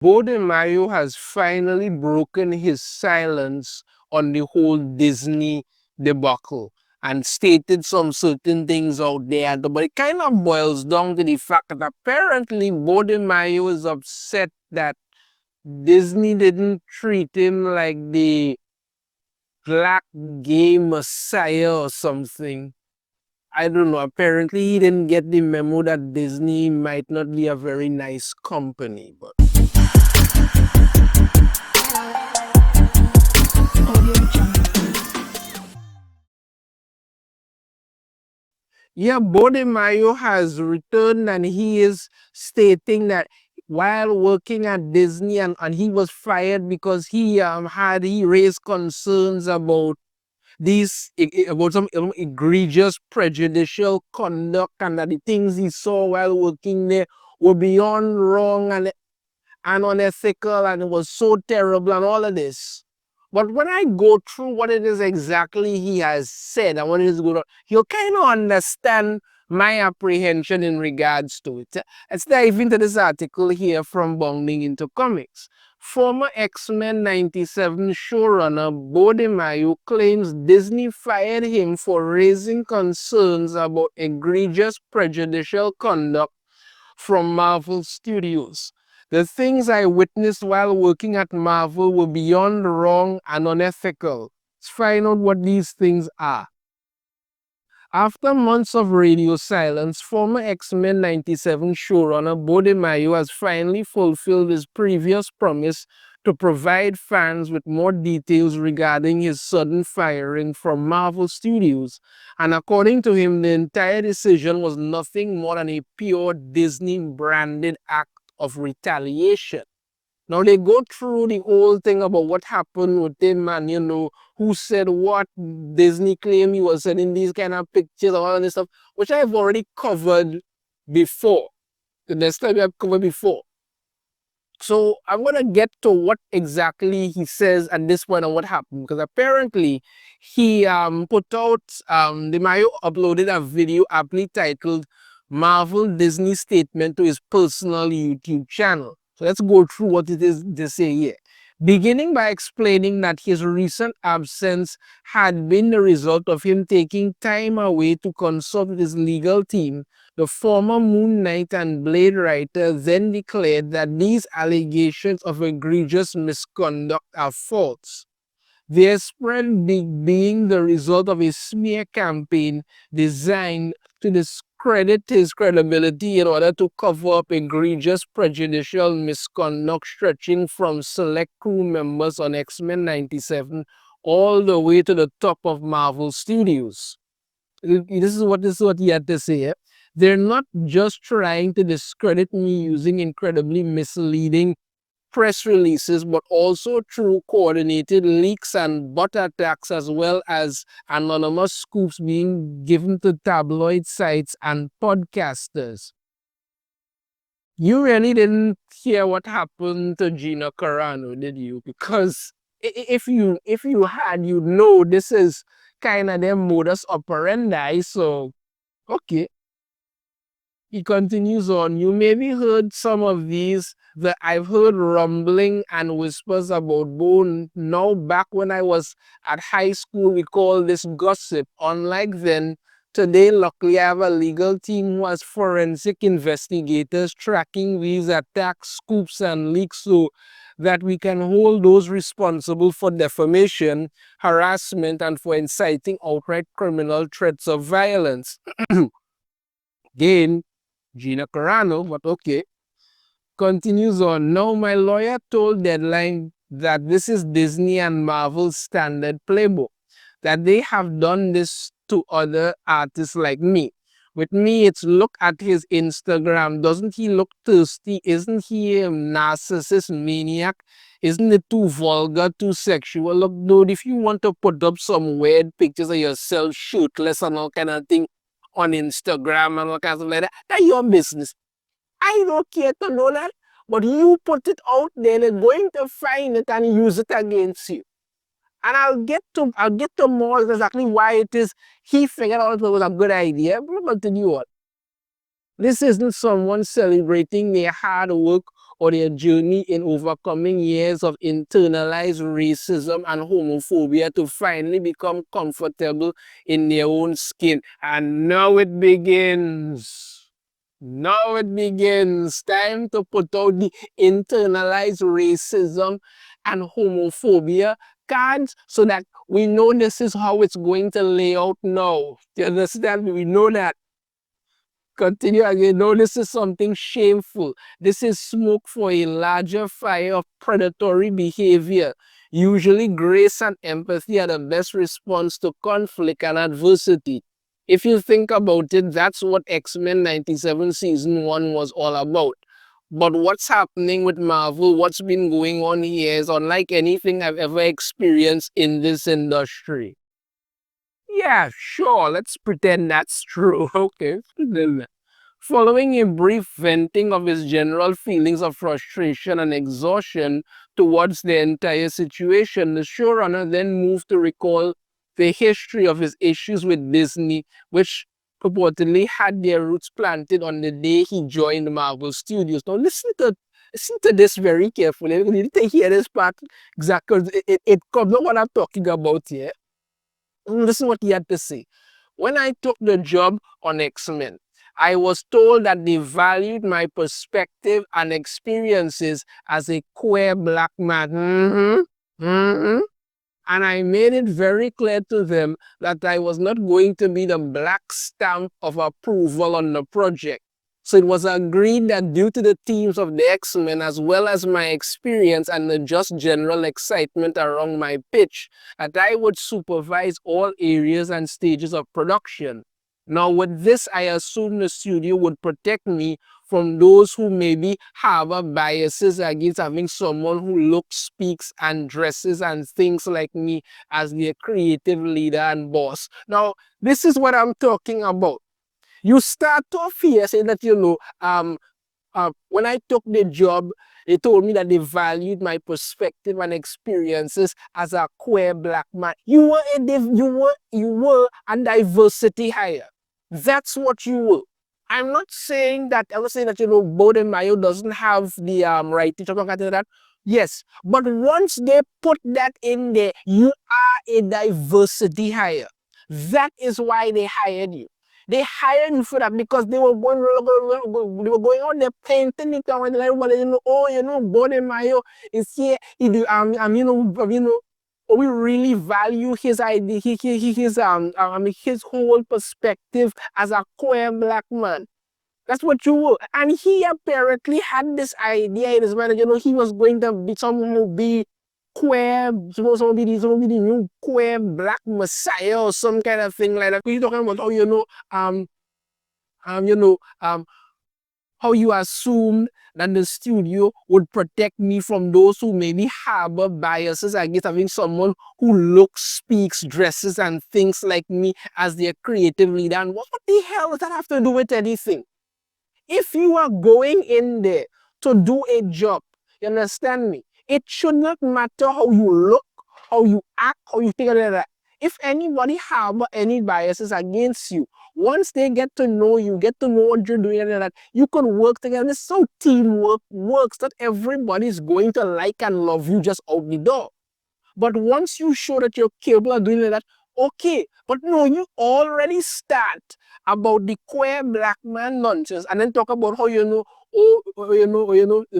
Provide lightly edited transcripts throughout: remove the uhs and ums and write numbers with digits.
Beau DeMayo has finally broken his silence on the whole Disney debacle and stated some certain things out there. But it kind of boils down to the fact that apparently Beau DeMayo is upset that Disney didn't treat him like the black gay messiah or something. I don't know. Apparently, he didn't get the memo that Disney might not be a very nice company. But yeah, Beau DeMayo has returned and he is stating that while working at Disney and he was fired because he raised concerns about about some egregious prejudicial conduct, and that the things he saw while working there were beyond wrong and unethical, and it was so terrible and all of this. But when I go through what it is exactly he has said and what it is going on, you'll kind of understand my apprehension in regards to it. Let's dive into this article here from Bounding into Comics. Former X-Men 97 showrunner Beau DeMayo claims Disney fired him for raising concerns about egregious prejudicial conduct from Marvel Studios. The things I witnessed while working at Marvel were beyond wrong and unethical. Let's find out what these things are. After months of radio silence, former X-Men 97 showrunner Beau DeMayo has finally fulfilled his previous promise to provide fans with more details regarding his sudden firing from Marvel Studios. And according to him, the entire decision was nothing more than a pure Disney-branded act of retaliation. Now they go through the whole thing about what happened with him and, who said what. Disney claimed he was sending these kind of pictures and all this stuff, which I've already covered before. The next time I've covered before. So I'm going to get to what exactly he says at this point and what happened. Because apparently he DeMayo uploaded a video aptly titled Marvel Disney Statement to his personal YouTube channel. So let's go through what it is they say here. Beginning by explaining that his recent absence had been the result of him taking time away to consult with his legal team, the former Moon Knight and Blade writer then declared that these allegations of egregious misconduct are false. Their spread being the result of a smear campaign designed to discredit his credibility in order to cover up egregious prejudicial misconduct stretching from select crew members on X-Men 97 all the way to the top of Marvel Studios. This is what he had to say. They're not just trying to discredit me using incredibly misleading press releases, but also through coordinated leaks and bot attacks, as well as anonymous scoops being given to tabloid sites and podcasters. You really didn't hear what happened to Gina Carano, did you? Because if you had, you'd know this is kind of their modus operandi. So, okay. He continues on, you maybe heard some of these that I've heard rumbling and whispers about Bone. Now, back when I was at high school, we call this gossip. Unlike then, today, luckily, I have a legal team who has forensic investigators tracking these attacks, scoops, and leaks so that we can hold those responsible for defamation, harassment, and for inciting outright criminal threats of violence. Again, Gina Carano, but okay. Continues on. Now, my lawyer told Deadline that this is Disney and Marvel's standard playbook, that they have done this to other artists like me. With me, it's look at his Instagram. Doesn't he look thirsty? Isn't he a narcissist maniac? Isn't it too vulgar, too sexual? Look, dude, if you want to put up some weird pictures of yourself shirtless and all kind of thing on Instagram and all kinds of like that, that's your business. I don't care to know that, but you put it out there, they're going to find it and use it against you. And I'll get to more exactly why it is he figured out it was a good idea. But continue on. This isn't someone celebrating their hard work or their journey in overcoming years of internalized racism and homophobia to finally become comfortable in their own skin. And now it begins. Now it begins. Time to put out the internalized racism and homophobia cards so that we know this is how it's going to lay out now. Do you understand? We know that. Continue again. No, this is something shameful. This is smoke for a larger fire of predatory behavior. Usually, grace and empathy are the best response to conflict and adversity. If you think about it, that's what X-Men 97 Season 1 was all about. But what's happening with Marvel, what's been going on here is unlike anything I've ever experienced in this industry. Yeah, sure, let's pretend that's true. Okay. Following a brief venting of his general feelings of frustration and exhaustion towards the entire situation, the showrunner then moved to recall the history of his issues with Disney, which purportedly had their roots planted on the day he joined Marvel Studios. Now, listen to this very carefully. You need to hear this part exactly. It covers what I'm talking about here. Listen what he had to say. When I took the job on X-Men, I was told that they valued my perspective and experiences as a queer black man. And I made it very clear to them that I was not going to be the black stamp of approval on the project. So it was agreed that due to the themes of the X-Men, as well as my experience and the just general excitement around my pitch, that I would supervise all areas and stages of production. Now, with this, I assumed the studio would protect me from those who maybe harbor biases against having someone who looks, speaks, and dresses and thinks like me as their creative leader and boss. Now, this is what I'm talking about. You start off here saying that, when I took the job, they told me that they valued my perspective and experiences as a queer black man. You were a diversity hire. That's what you were. I'm not saying that, I was saying that, Beau DeMayo doesn't have the right to talk about that. Yes, but once they put that in there, you are a diversity hire. That is why they hired you. They hired you for that because they were going on there painting it out and everybody, Beau DeMayo is here. We really value his idea, his whole perspective as a queer black man. That's what you were. And he apparently had this idea in his mind that, he was going to be someone who be queer, supposed to be the new queer black messiah or some kind of thing like that. He's talking about um, you know, um, how you assumed that the studio would protect me from those who maybe harbor biases against having someone who looks, speaks, dresses, and thinks like me as their creative leader. And what the hell does that have to do with anything? If you are going in there to do a job, you understand me? It should not matter how you look, how you act, how you think of that. If anybody harbor any biases against you, once they get to know you, get to know what you're doing, and that you can work together. This is how teamwork works. Not everybody's going to like and love you just out the door. But once you show that you're capable of doing that, okay. But no, you already start about the queer black man nonsense and then talk about how, you know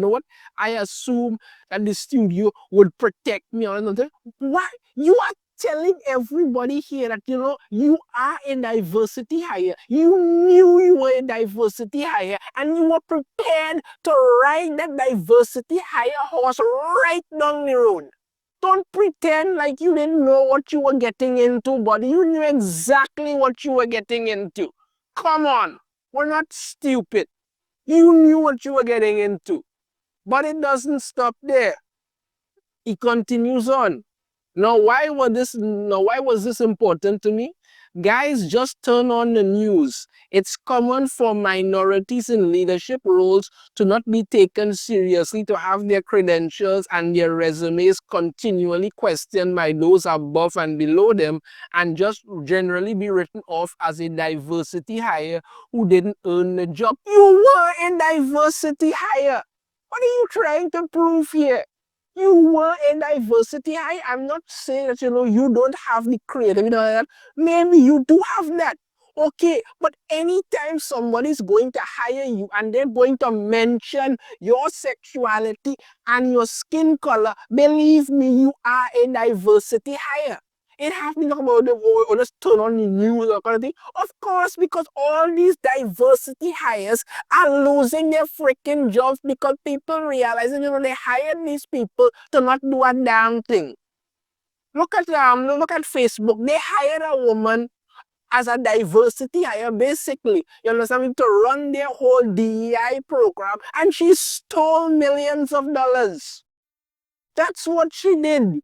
what? I assume that the studio would protect me or another. Why? You are telling everybody here that, you are a diversity hire. You knew you were a diversity hire and you were prepared to ride that diversity hire horse right down the road. Don't pretend like you didn't know what you were getting into, buddy. You knew exactly what you were getting into. Come on. We're not stupid. You knew what you were getting into. But it doesn't stop there. It continues on. Now, why was this important to me? Guys, just turn on the news. It's common for minorities in leadership roles to not be taken seriously, to have their credentials and their resumes continually questioned by those above and below them, and just generally be written off as a diversity hire who didn't earn the job. You were a diversity hire. What are you trying to prove here? You were in diversity. I'm not saying that, you don't have the creativity and all that. Maybe you do have that. Okay, but anytime somebody's going to hire you and they're going to mention your sexuality and your skin color, believe me, you are a diversity hire. It has to be talking about the or just turn on the news or kind of thing. Of course, because all these diversity hires are losing their freaking jobs because people realize that, they hired these people to not do a damn thing. Look at Facebook. They hired a woman as a diversity hire, basically. You understand? To run their whole DEI program, and she stole millions of dollars. That's what she did.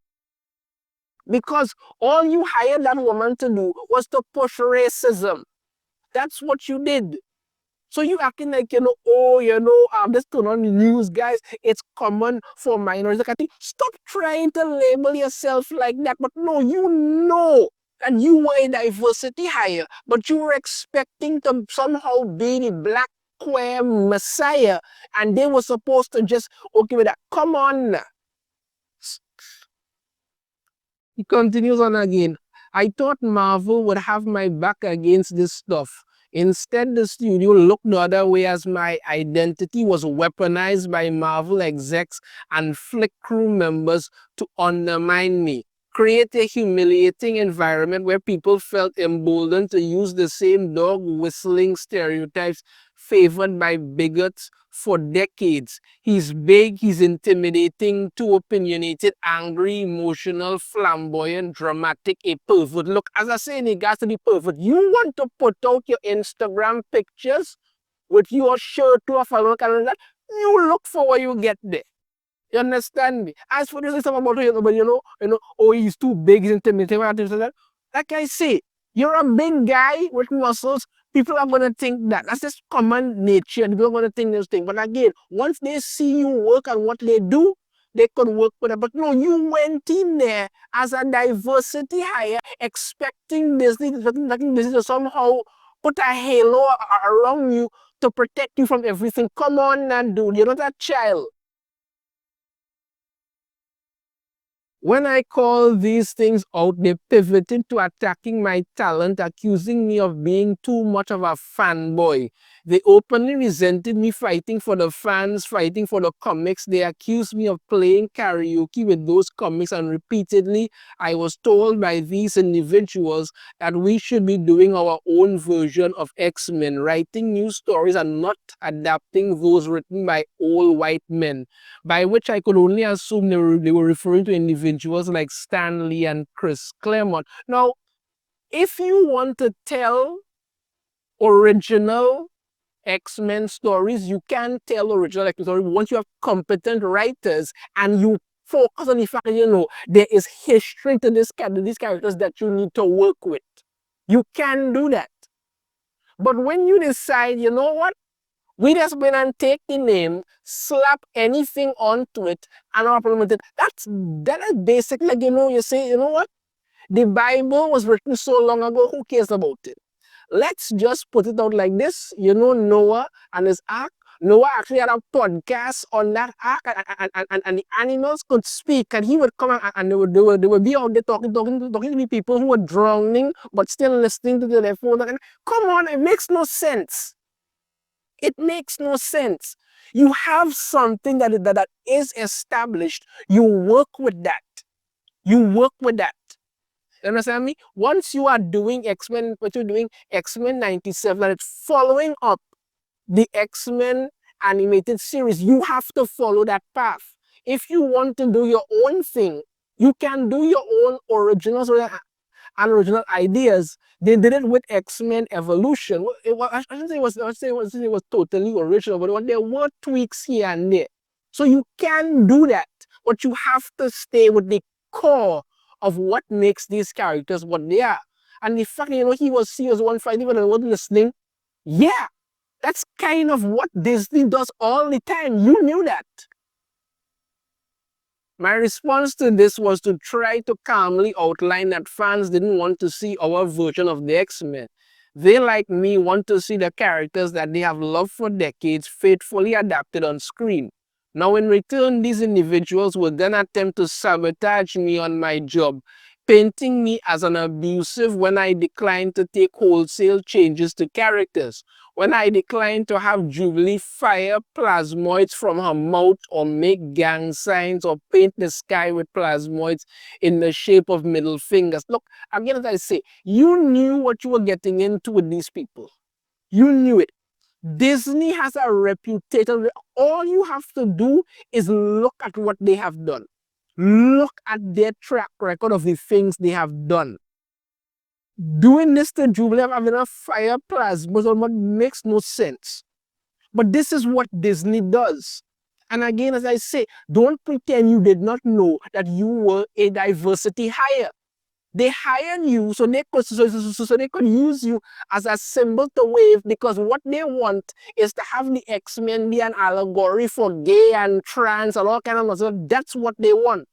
Because all you hired that woman to do was to push racism. That's what you did. So you acting like, this turn on the news, guys. It's common for minorities. Like, stop trying to label yourself like that. But no, you know that you were a diversity hire, but you were expecting to somehow be the black queer messiah, and they were supposed to just okay with that. Come on. He continues on again. I thought Marvel would have my back against this stuff. Instead, the studio looked the other way as my identity was weaponized by Marvel execs and Flick crew members to undermine me. Create a humiliating environment where people felt emboldened to use the same dog whistling stereotypes favored by bigots for decades. He's big, he's intimidating, too opinionated, angry, emotional, flamboyant, dramatic, a pervert. Look, as I say, it got to be pervert. You want to put out your Instagram pictures with your shirt off and all kind of that, you look for where you get there. You understand me? As for this, it's about, oh, he's too big, he's intimidating, like I say, you're a big guy with muscles. People are going to think that. That's just common nature. People are going to think those things. But again, once they see you work and what they do, they could work with it. But no, you went in there as a diversity hire, expecting Disney to somehow put a halo around you to protect you from everything. Come on, now, dude. You're not a child. When I called these things out, they pivoted to attacking my talent, accusing me of being too much of a fanboy. They openly resented me fighting for the fans, fighting for the comics. They accused me of playing karaoke with those comics, and repeatedly I was told by these individuals that we should be doing our own version of X-Men, writing new stories and not adapting those written by old white men, by which I could only assume they were referring to individuals like Stan Lee and Chris Claremont. Now, if you want to tell original X-Men stories, you can tell original X-Men stories once you have competent writers and you focus on the fact that, there is history to these characters that you need to work with. You can do that. But when you decide, you know what? We just went and take the name, slap anything onto it, and implement it. That is basically like, you say, you know what? The Bible was written so long ago, who cares about it? Let's just put it out like this. Noah and his ark. Noah actually had a podcast on that ark, and the animals could speak, and he would come and they would be out there talking to the people who were drowning, but still listening to their phone. And come on, it makes no sense. It makes no sense. You have something that is established. You work with that. You work with that. You understand me? Once you are doing X-Men, what you're doing X-Men 97, and it's following up the X-Men animated series, you have to follow that path. If you want to do your own thing, you can do your own originals and original ideas. They did it with X-Men Evolution. I shouldn't say it was totally original, but there were tweaks here and there. So you can do that, but you have to stay with the core of what makes these characters what they are. And the fact that, he was one fighting when I wasn't listening, yeah, that's kind of what Disney does all the time. You knew that. My response to this was to try to calmly outline that fans didn't want to see our version of the X-Men. They, like me, want to see the characters that they have loved for decades faithfully adapted on screen. Now, in return, these individuals would then attempt to sabotage me on my job, painting me as an abusive when I declined to take wholesale changes to characters, when I declined to have Jubilee fire plasmoids from her mouth or make gang signs or paint the sky with plasmoids in the shape of middle fingers. Look, again, as I say, you knew what you were getting into with these people. You knew it. Disney has a reputation. All you have to do is look at what they have done. Look at their track record of the things they have done. Doing this to Jubilee, having a fire plasma makes no sense. But this is what Disney does. And again, as I say, don't pretend you did not know that you were a diversity hire. They hired you so they could use you as a symbol to wave, because what they want is to have the X-Men be an allegory for gay and trans and all kind of stuff. That's what they want.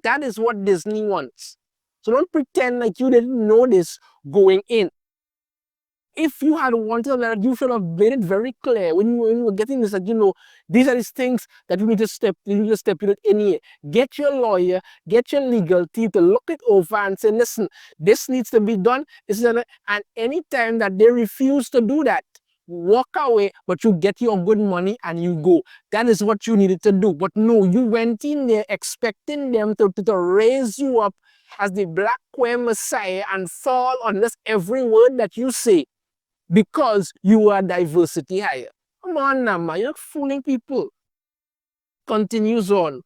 That is what Disney wants. So don't pretend like you didn't know this going in. If you had wanted that, you should have made it very clear when you were getting this, that, you know, these are these things that you need to stipulate in here. Get your lawyer, get your legal team to look it over and say, listen, this needs to be done. And anytime that they refuse to do that, walk away, but you get your good money and you go. That is what you needed to do. But no, you went in there expecting them to raise you up as the black queer messiah and fall on this every word that you say, because you are diversity hire. Come on now, man. You're not fooling people. Continues on.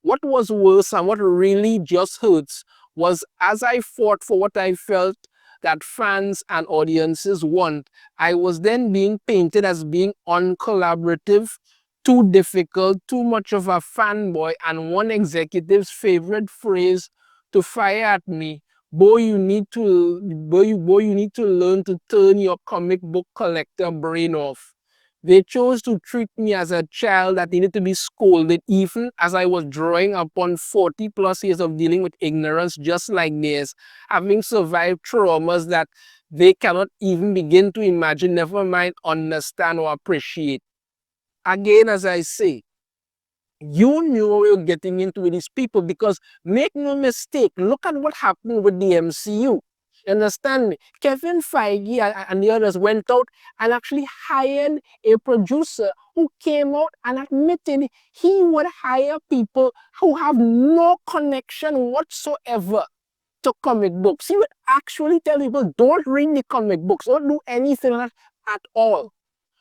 What was worse and what really just hurts was, as I fought for what I felt that fans and audiences want, I was then being painted as being uncollaborative, too difficult, too much of a fanboy, and one executive's favorite phrase to fire at me: Beau, you need to learn to turn your comic book collector brain off. They chose to treat me as a child that needed to be scolded, even as I was drawing upon 40 plus years of dealing with ignorance just like theirs, having survived traumas that they cannot even begin to imagine, never mind understand or appreciate. Again, as I say, you knew what you were getting into with these people, because make no mistake, look at what happened with the MCU. You understand me? Kevin Feige and the others went out and actually hired a producer who came out and admitted he would hire people who have no connection whatsoever to comic books. He would actually tell people, don't read the comic books, don't do anything like that at all.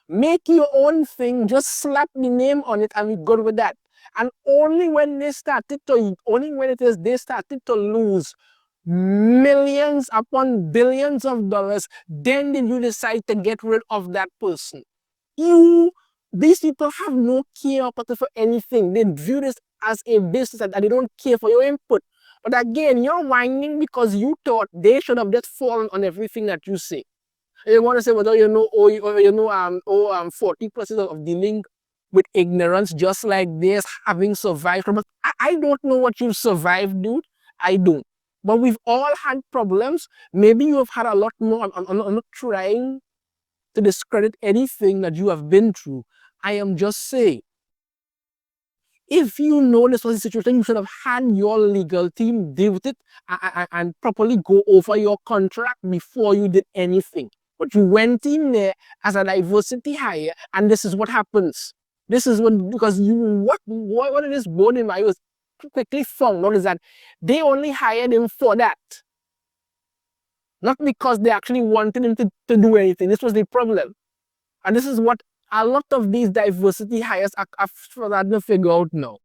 Make your own thing, just slap the name on it and be good with that. And only when they started to lose millions upon billions of dollars, then did you decide to get rid of that person. These people have no care for anything. They view this as a business and they don't care for your input. But again, you're whining because you thought they should have just fallen on everything that you say. You want to say, well, 40% of dealing with ignorance just like this, having survived from it. I don't know what you've survived, dude. I don't. But we've all had problems. Maybe you have had a lot more. I'm not trying to discredit anything that you have been through. I am just saying, if you know this was the situation, you should have had your legal team deal with it and properly go over your contract before you did anything. But you went in there as a diversity hire, and this is what happens. This is because what it is, Beau DeMayo was quickly found out is that they only hired him for that. Not because they actually wanted him to do anything. This was the problem. And this is what a lot of these diversity hires are starting to figure out now.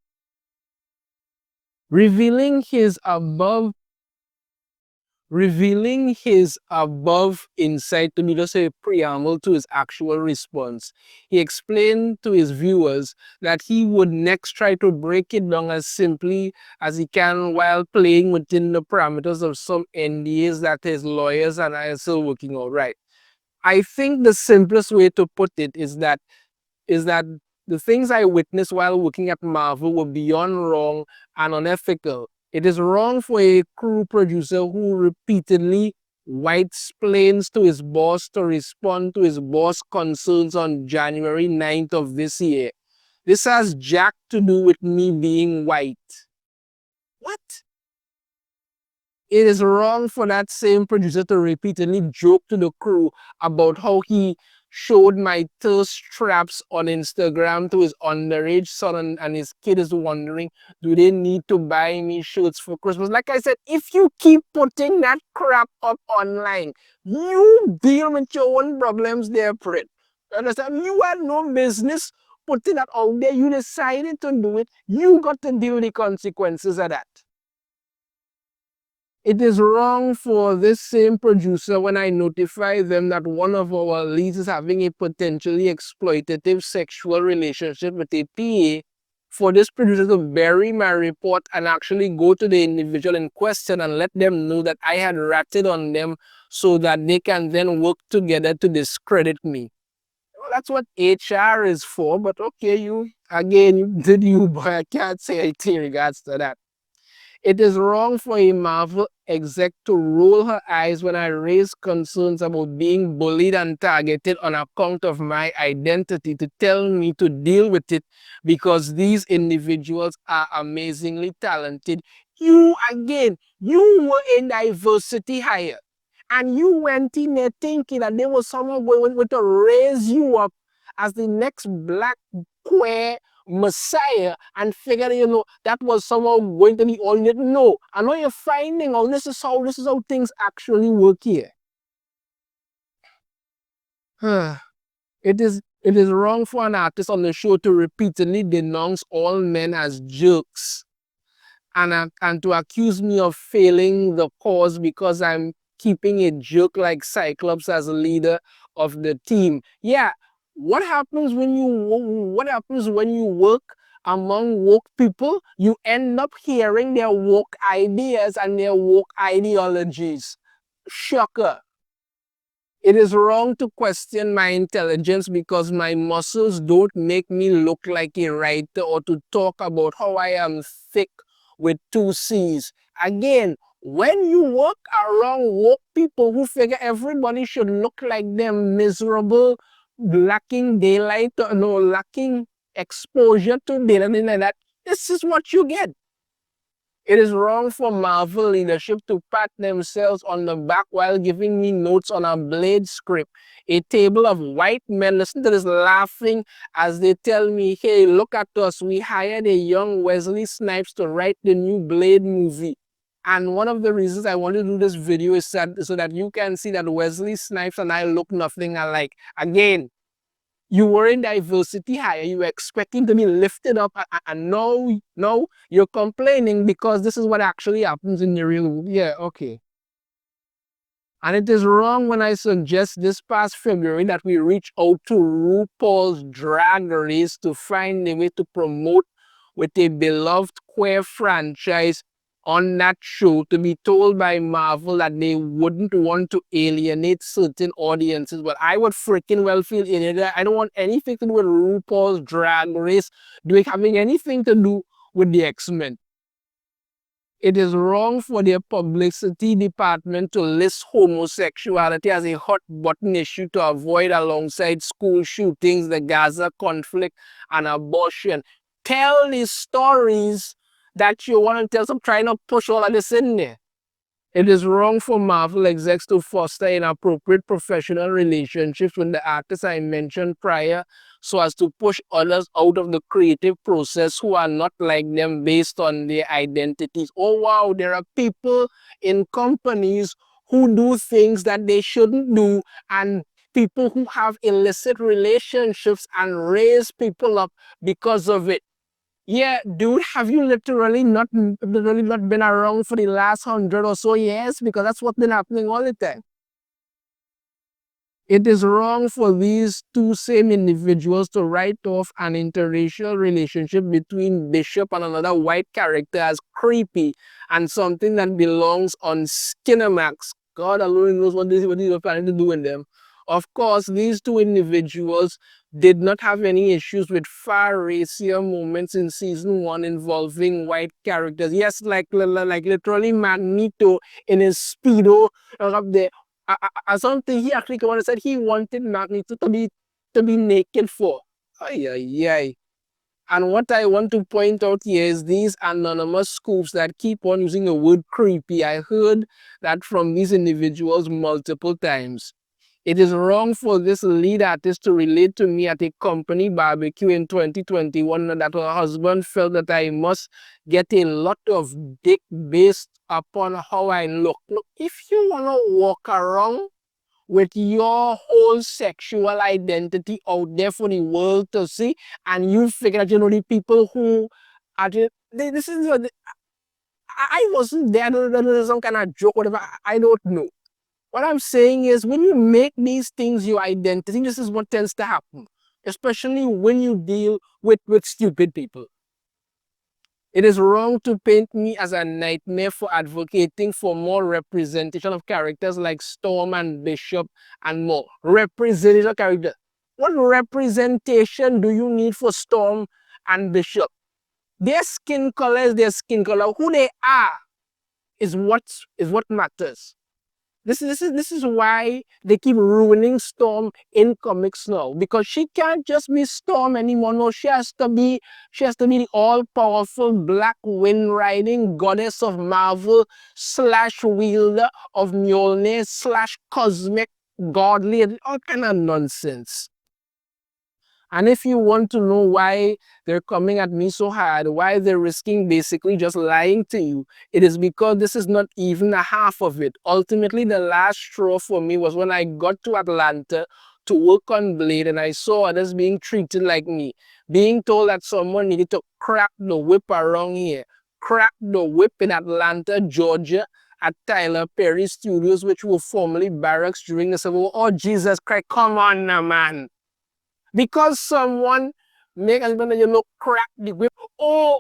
Revealing his above insight to me, just a preamble to his actual response. He explained to his viewers that he would next try to break it down as simply as he can while playing within the parameters of some NDAs that his lawyers and I are still working out. Right. I think the simplest way to put it is that the things I witnessed while working at Marvel were beyond wrong and unethical. It is wrong for a crew producer who repeatedly white-splains to his boss to respond to his boss' concerns on January 9th of this year. This has jack to do with me being white. What? It is wrong for that same producer to repeatedly joke to the crew about how he showed my thirst traps on Instagram to his underage son, and his kid is wondering, do they need to buy me shirts for Christmas? Like I said, if you keep putting that crap up online, you deal with your own problems there, Prit. Understand? You had no business putting that out there. You decided to do it. You got to deal with the consequences of that. It is wrong for this same producer when I notify them that one of our leads is having a potentially exploitative sexual relationship with a PA, for this producer to bury my report and actually go to the individual in question and let them know that I had ratted on them so that they can then work together to discredit me. Well, that's what HR is for, but okay, you, again, you did you, but I can't say anything in regards to that. It is wrong for a Marvel exec to roll her eyes when I raise concerns about being bullied and targeted on account of my identity, to tell me to deal with it because these individuals are amazingly talented. You, again, you were in diversity hire. And you went in there thinking that there was someone going to raise you up as the next black queer Messiah and figured, that was somehow going to be all you need to know. I know you're finding out this is how things actually work here. It is wrong for an artist on the show to repeatedly denounce all men as jerks, and to accuse me of failing the cause because I'm keeping a jerk like Cyclops as a leader of the team. Yeah, what happens when you work among woke people? You end up hearing their woke ideas and their woke ideologies. Shocker. It is wrong to question my intelligence because my muscles don't make me look like a writer, or to talk about how I am thick with two C's. Again, when you work around woke people who figure everybody should look like them, miserable, lacking daylight, no, lacking exposure to daylight, anything like that, this is what you get. It is wrong for Marvel leadership to pat themselves on the back while giving me notes on a Blade script. A table of white men, listen to this, laughing as they tell me, hey, look at us. We hired a young Wesley Snipes to write the new Blade movie. And one of the reasons I want to do this video is so that you can see that Wesley Snipes and I look nothing alike. Again, you were in diversity hire. You were expecting to be lifted up, and no, you're complaining because this is what actually happens in the real world. Yeah, okay. And it is wrong when I suggest this past February that we reach out to RuPaul's Drag Race to find a way to promote with a beloved queer franchise on that show, to be told by Marvel that they wouldn't want to alienate certain audiences. But I would freaking well feel alienated. I don't want anything to do with RuPaul's Drag Race having anything to do with the X-Men. It is wrong for their publicity department to list homosexuality as a hot button issue to avoid alongside school shootings, the Gaza conflict, and abortion. Tell the stories that you want to tell. Stop trying to push all of this in there. It is wrong for Marvel execs to foster inappropriate professional relationships with the artists I mentioned prior, so as to push others out of the creative process who are not like them based on their identities. Oh wow, there are people in companies who do things that they shouldn't do, and people who have illicit relationships and raise people up because of it. Yeah, dude, have you literally not been around for the last 100 or so years? Because that's what's been happening all the time. It is wrong for these two same individuals to write off an interracial relationship between Bishop and another white character as creepy and something that belongs on Skinamax. God alone knows what they were planning to do with them. Of course, these two individuals did not have any issues with far racier moments in season 1 involving white characters. Yes, like literally Magneto in his Speedo up there. Something he actually came on and said he wanted Magneto to be naked for. Ay, ay, ay. And what I want to point out here is these anonymous scoops that keep on using the word creepy. I heard that from these individuals multiple times. It is wrong for this lead artist to relate to me at a company barbecue in 2021 that her husband felt that I must get a lot of dick based upon how I look. Look, if you want to walk around with your whole sexual identity out there for the world to see, and you figure that you know the people who are just, this is I wasn't there. There's some kind of joke, whatever. I don't know. What I'm saying is, when you make these things your identity, this is what tends to happen, especially when you deal with stupid people. It is wrong to paint me as a nightmare for advocating for more representation of characters like Storm and Bishop and more. Representation of characters. What representation do you need for Storm and Bishop? Their skin color is their skin color. Who they are is what matters. This is why they keep ruining Storm in comics now, because she can't just be Storm anymore. No, she has to be the all-powerful black wind riding goddess of Marvel slash wielder of Mjolnir slash cosmic godly, all kind of nonsense. And if you want to know why they're coming at me so hard, why they're risking basically just lying to you, it is because this is not even a half of it. Ultimately, the last straw for me was when I got to Atlanta to work on Blade and I saw others being treated like me, being told that someone needed to crack the whip around here, crack the whip in Atlanta, Georgia, at Tyler Perry Studios, which were formerly barracks during the Civil War. Oh, Jesus Christ, come on now, man. Because someone make us crack the whip. Oh,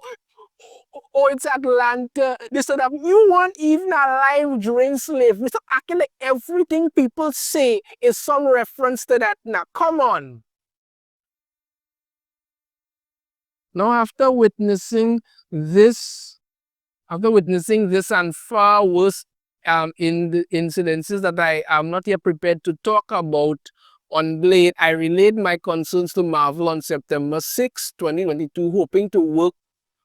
oh, it's Atlanta. This sort of you weren't even alive during slavery. So acting like everything people say is some reference to that. Now, come on. Now, this, after witnessing this and far worse in the incidences that I am not yet prepared to talk about on Blade, I relayed my concerns to Marvel on September 6, 2022, hoping to work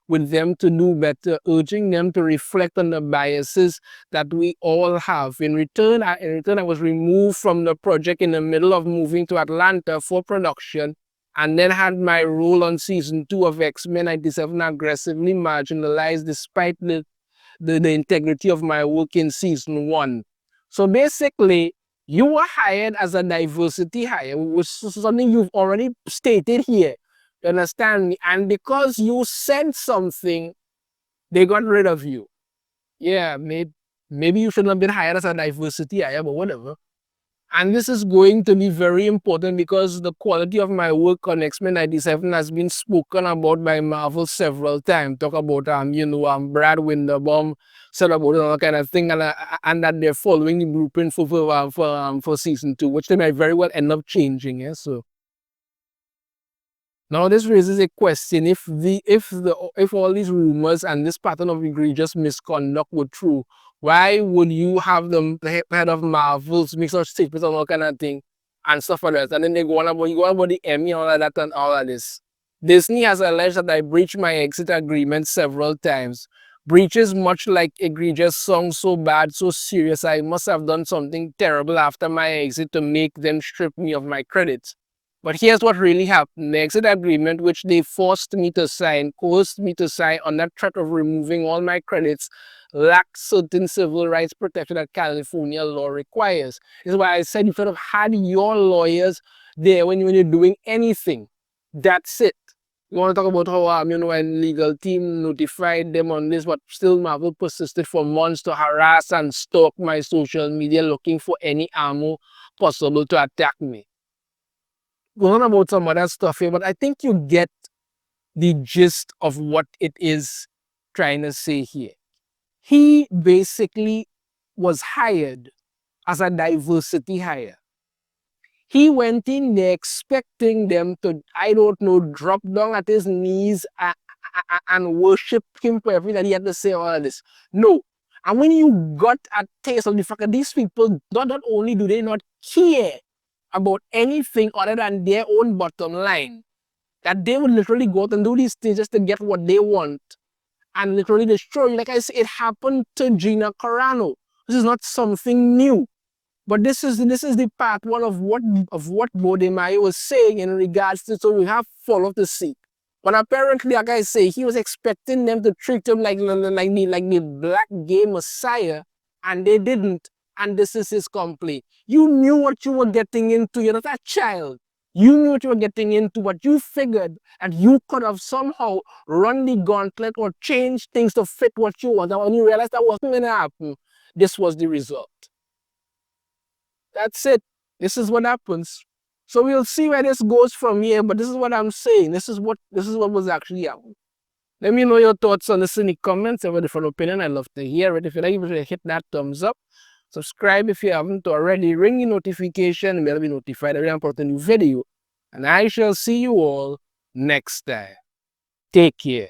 with them to do better, urging them to reflect on the biases that we all have. In return, I was removed from the project in the middle of moving to Atlanta for production, and then had my role on season 2 of X-Men 97 aggressively marginalized despite the integrity of my work in season 1. So basically, you were hired as a diversity hire, which is something you've already stated here. You understand me? And because you said something, they got rid of you. Yeah, maybe you shouldn't have been hired as a diversity hire, but whatever. And this is going to be very important because the quality of my work on X-Men 97 has been spoken about by Marvel several times. Talk about, Brad Winderbaum said about all kind of thing, and that they're following the blueprint for season 2, which they might very well end up changing. Yeah, so. Now this raises a question: if all these rumors and this pattern of egregious misconduct were true, why would you have the head of Marvels make such statements and all kind of thing and stuff like that? And then they go on about the Emmy and all of that and all of this. Disney has alleged that I breached my exit agreement several times. Breaches much like egregious sound so bad, so serious. I must have done something terrible after my exit to make them strip me of my credits. But here's what really happened. The exit agreement, which they forced me to sign, coerced me to sign on that threat of removing all my credits, lacked certain civil rights protection that California law requires. This is why I said you should have had your lawyers there when you're doing anything. That's it. You want to talk about how, when legal team notified them on this, but still Marvel persisted for months to harass and stalk my social media looking for any ammo possible to attack me. Going on about some other stuff here, but I think you get the gist of what it is trying to say here. He basically was hired as a diversity hire. He went in there expecting them to, I don't know, drop down at his knees and worship him for everything that he had to say, all of this. No. And when you got a taste of the fact that these people, not only do they not care about anything other than their own bottom line, that they would literally go out and do these things just to get what they want and literally destroy you. Like I said, it happened to Gina Carano. This is not something new. But this is the part one of what Beau DeMayo was saying in regards to, so we have follow to see. But apparently, like I say, he was expecting them to treat him like the black gay messiah, and they didn't. And this is his complaint. You knew what you were getting into. You're not a child. You knew what you were getting into, but you figured and you could have somehow run the gauntlet or changed things to fit what you want. And when you realized that wasn't going to happen, this was the result. That's it. This is what happens. So we'll see where this goes from here, but this is what I'm saying. This is what was actually happening. Let me know your thoughts on this in the comments. If you have a different opinion, I'd love to hear it. If you like it, hit that thumbs up. Subscribe if you haven't already. Ring the notification and you'll be notified every time I put a new video. And I shall see you all next time. Take care.